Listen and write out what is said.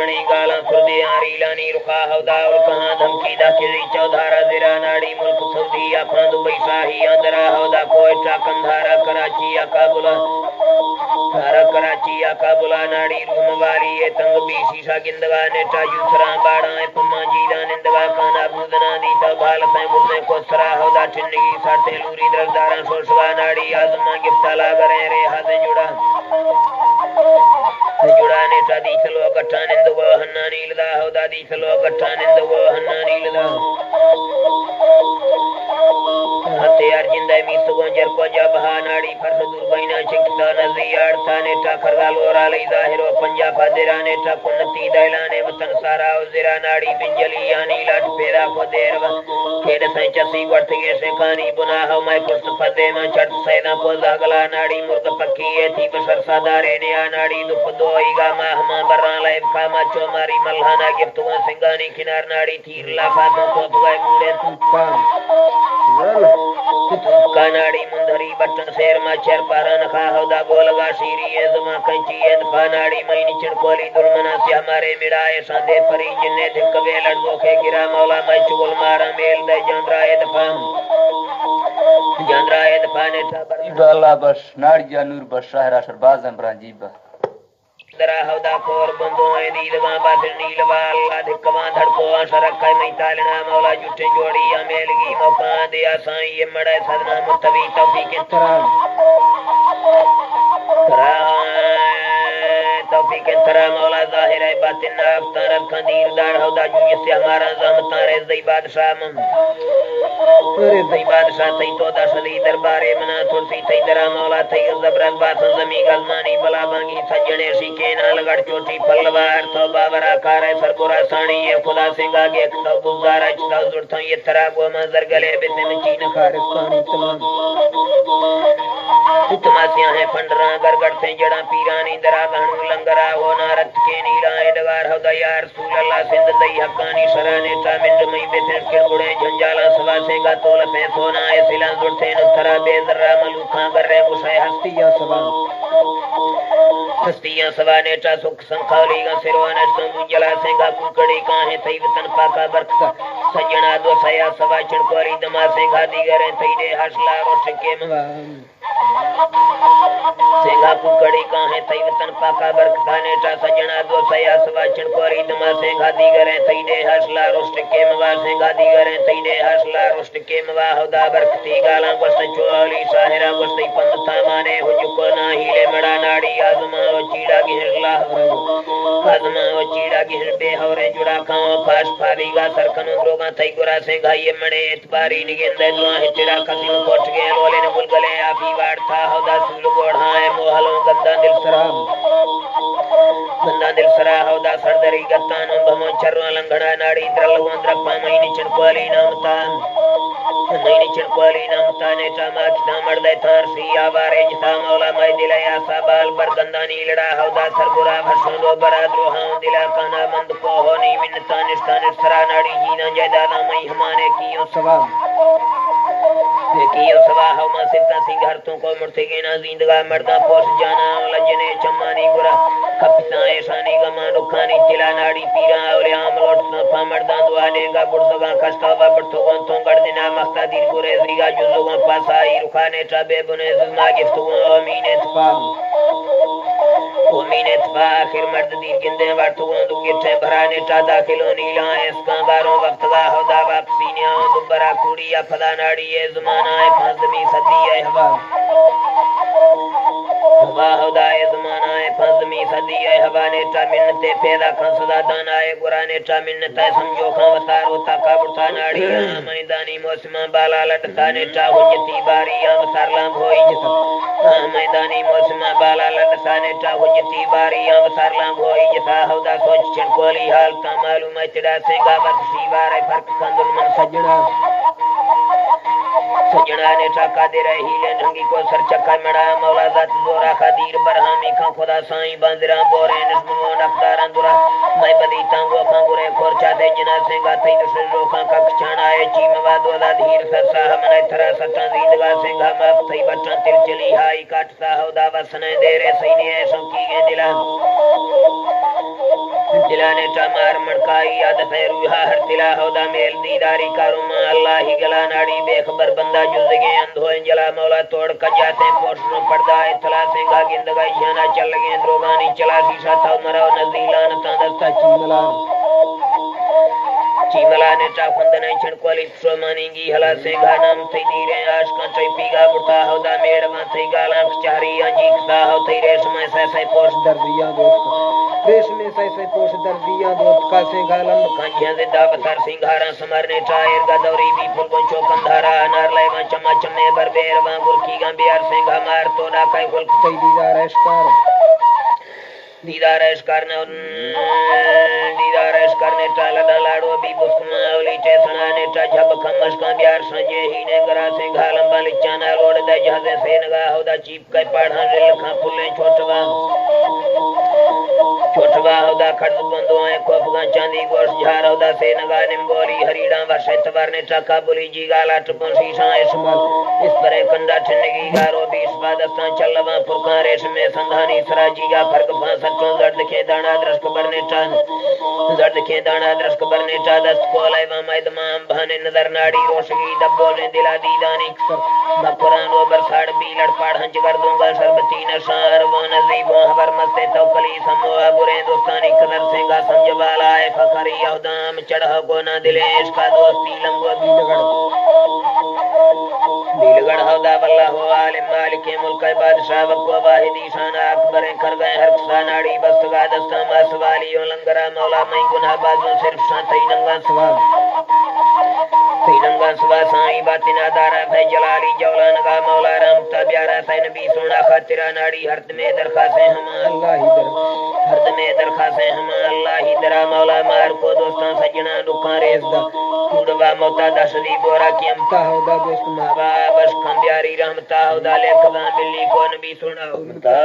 رانی گالا خردی آری لانی رخا ہودا کہاں دھمکی دا چری چودھارا زیرا ناڑی ملک سعودی اپنا دبئی شاہی اندرا ہودا کوئٹہ کندھارا کراچی کابل سارا کراچی کابل ناڑی روم والی تنگ بی شیشا گندگا نیٹا یوسرا باڑا پما جیلا نندگا کانا بودنا دی تو بھال سائیں بردے کو سرا ہودا چنگی ساٹھے لوری درزدارا سوشوا ناڑی آزما گفتالا گرے رے ہاتھ جڑا جڑا نیٹا دی سلو گٹھا نندگو ہننا نیلدا ہودا دی سلو گٹھا نندگو ہننا نیلدا ہتھیار جندے می سگونجر کو جبہا ناڑی فرس دور بینا چکتا نزی آڑتا نیٹا خرگال ورا لی ظاہرو پنجا فادرا نیٹا کنتی دائلانے وطن سارا وزرا ناڑی بنجلی آنی لاٹ پیدا کو دیر کھیڑ سائیں چسی ورتگے سے کانی بناہو میں کست فدے میں چڑھ سیدہ کو زاگلا ناڑی مرد پکی ہے تھی بشر سادارے نیا ناڑی دپ دوئی گا ماہما بران لائب کاما چو ماری ملہانا گفتگا سنگانی کنار ناڑی تیر لافاتوں کو پگائے موڑے کاناڑی مندری بٹن سیر ما چر پارا نخا ہودا گولگا شیری ازما کنچی ادفا ناڑی مینی چنکولی دلمنا سی ہمارے مڑائے ساندے پری جننے دھکوے لڑزو کے گرا مولا میں چگل مارا میل دے جاندرا ادفا جاندرا ادفا نیٹا جیبا اللہ بش ناڑیا نور بش شاہرہ شرباز امبران جیبا درا ہودا کور بندوں اے دیدگاں باتر نیلوا اللہ دھکواں دھڑکو شرکہ میتالنا مولا جٹے جوڑی امیلگی موقع دیا سائیں یہ مڑے صدنا متوی توفیق توفیق ترا مولا ظاہر ہے باطن افطار الخندیر دار ہودا جو جس سے ہمارا زامتان رضی بادشاہ رضی بادشاہ تی تو دا صدی دربارے منا ترسی تی درا مولا تی زبرت باتن زمی غزمانی بلا بانگی سجنے شکینا لگڑ چوٹی پلوار تو بابرا کارے سرگورا سانی یہ خدا سنگا گے اکتو بزدارا چتا زرتوں یہ ترا گو منظر گلے بسے من چین خارستانی تمام تماسیاں ہیں پنڈراں گرگڑ سے جڑاں پیرانی درا گھنو لنگرا ہو نارت کے نیلائے ڈگار ہو دا یا رسول اللہ سندھ دئی حقانی شرانے تا منڈ مئی بسر کڑگڑے جھنجالا سوا سے گا تول پہ سونا ہے سلان زرتے نترا بے ذرہ ملوکاں گر رہے گشائے ہستیاں سوا ہستیاں سوا نیٹا سکھ سنکھالی گا سروانشتوں بجلا سے گا ککڑی کاہیں تھی وطن پاکا برکتا سجنا دو سیا سوا چنکوری دما سے گا دیگریں تھی دے حشلا روش کے موام سنگا ککڑی کاہیں تھی وطن پاکا برکتا نیٹا سجنا دو سیا سوا چنکوری دما سے گا دیگریں تھی دے حشلا روش کے موا سے گا دیگریں تھی دے حشلا روش کے موا ہودا برکتی گالاں گوشت چوالی شاہرہ گوشتی پندتا مانے ہو جکو نا ہیلے مڑا ناڑی آزما و چیڑا گہر اللہ آزما و چیڑا گہر بے ہورے جڑا کھاؤں پاس پھالی گا سرکنوں دروگاں تھی گرا سے گھائیے مڑے اتباری نگین دے دعاں ہچڑا قسم کوٹ گئے لولے نے گلگلے آفی وار تھا ہودا سول گوڑھاں موہلوں گندہ دل سرام گندہ دل سرا ہودا سردری گتانوں بھموں چرواں لنگھڑا ناڑی درلگوں درپا مہینی چنکوالی نامتان مہینی چنکوالی نامتان نیٹا ماکتا مردے تھار سی آوارے جتا مولا مائی دلے آسا بال برگندہ نیلڑا ہودا سرگرا بھرسوں دو براد روحاں دلا کانا مند کو ہونی منتان استان سرا ناڑی جینا جائدادا مئی ہمانے کیوں سوام کیوں سوا ہما سلطا سنگھارتوں کو مرتگینا زندگا مردہ پوش جانا لجنے چمانی گرا کپتاں ایشانی گمان رکھانی چلا ناڑی پیرا اولیام لوٹ سنفا مردان دوالے گا بڑھتگاں کشتاوا بڑھتگاں تو گردنا مختا دل گرے زیگا جزوگاں پاسائی رکھانے چابے بنے زلما گفتگاں امین اتفاق امین اتفاق آخر مرد دیر گندے بڑھتگاں دو گٹھے بھرانے چا داخلوں نیلاں اسکاں باروں وقتگا ہودا واپسی نیاں دبرا کوڑی یا پھدا ناڑی ہے زمانہ ہے پانزمی صدی ہے ہوا ہوا ہودا ہے زمانہ ہے پانزمی صدی ہے ہوا نیٹا منتے پیدا کھان صدا دانا ہے گرا نیٹا منتا سمجھو کھان وطار ہوتا کابڑتا ناڑی میدانی موسمہ بالا لٹتا نیٹا حجتی باری وطار لانگ ہوئی جتا میدانی موسمہ بالا لٹتا نیٹا حجتی باری وطار لانگ ہوئی جتا ہودا سوچ چنکولی حالتا معلوم ہے چڑا سے گا بکسی بارے فرق کندل من سجنا سجنا نیٹا قادر ہیلے نھنگی کو سر چکا مڑا مولا ذات زورا خدیر برہامی کھان خدا سائیں باندران بورے نسمون افداران دورا میں بدی تانگو کھان گرے کھورچا دے جنا سے گا تھی دشن روکھان کک چھانا ہے چی مواد ودا دھیر سرسا ہمنے تھرا ستان زیدگا سے گا ماپ تھی بچان تل چلی ہائی کاٹتا ہودا وسنے دیرے سینے ایسوں کی گے دلانے تا مار منکائی یاد فیروہا ہر تلا ہودا میل دیداری کارما اللہ ہی گلا ناڑی بے خبر بندہ جزگے اندھو انجلا مولا توڑ کجاتے پوشنو پردہ اطلاع سنگا گندگائی جانا چل گئے دروگانی چلا سیشا تھا مرو نزیلان تاندستا چیملا نے تا خندنے چھڑکولی سومانی گی حلا سنگا نام تھی دیرے آشکان چوئی پیگا بڑتا ہودا میڑوان تھی گالان کچاری آنجی کسا ہو تھی ریشمائے سیسے پوش دردیاں دوست ریشمے سیسے پوش دردیاں دوست کا سنگا لم کانجیاں زدہ بطر سنگھارا سمرنے چائر گا دوری بھی پھل گنچو کندھارا انار لائے وان چما چمے بربیر وان گرکی گا بیار سنگا مار تو ڈاکائی گل کئی دیدار اشکار دیدار کرنے ٹالا ڈالاڑو بھی بسکما اولی چیسنا نے تا جھب کمش کا بیار سنجے ہی نے گرا سے گھالم بالی چانا روڑ دے جہازے سے نگا ہودا چیپ کئی پاڑھاں لکھاں پھلیں چھوٹوا ہودا کھڑز بندو آئے کوفگاں چاندی گوش جھار ہودا سے نگا نمگولی ہریڑاں ورشے تبار نے ٹاکا بولی جی گالا ٹپن شیشاں اسمال اس پرے کنڈا ٹھنگی گارو بیس بادستان چلواں پرکاں ریشمے سندھانی سراجی گا فرق پھاں سچوں زرد کے دانا درشک برنے ٹان زرد کے دانا درشک برنے ٹا دست کولائے وامائی دمام بھانے نظر ناڑی روشگی دبولے دلا دیدانی کسر بکران و برساڑ بی لڑ پاڑ ہنچ گردوں گا شربتی نشار و نزیبوں حبر مستے توکلی سموہ برے دوستانی قدر سنگا سمجھ والا ہے فخری یہدام چڑھا کو نہ دلے عشقہ دوستی لنگو دیلگڑ ہودا واللہ عالم مالک ملک بادشاہ وقو واحدی شان اکبریں کر گئے ہر کسا ناڑی بستگا دستا ماسوالیوں لنگرہ مولا میں گناہ بازوں صرف شان تیننگا سواب تیننگا سوا سائیں باطنہ دارا فی جلالی جولانگا مولا رامتا بیارا فی نبی سونا خاطرہ ناڑی حرد میں درخواستیں ہما اللہ ہی در حرد میں درخواستیں ہما اللہ ہی درہ مولا مار کو دوستان سجنا دکھان ریز دا کوڑوا موتا دا شدی بورا کی امتا ہودا دوست مابا بشکم بیاری رحمتا ہودا لے کبان بلی کو نبی سونا امتا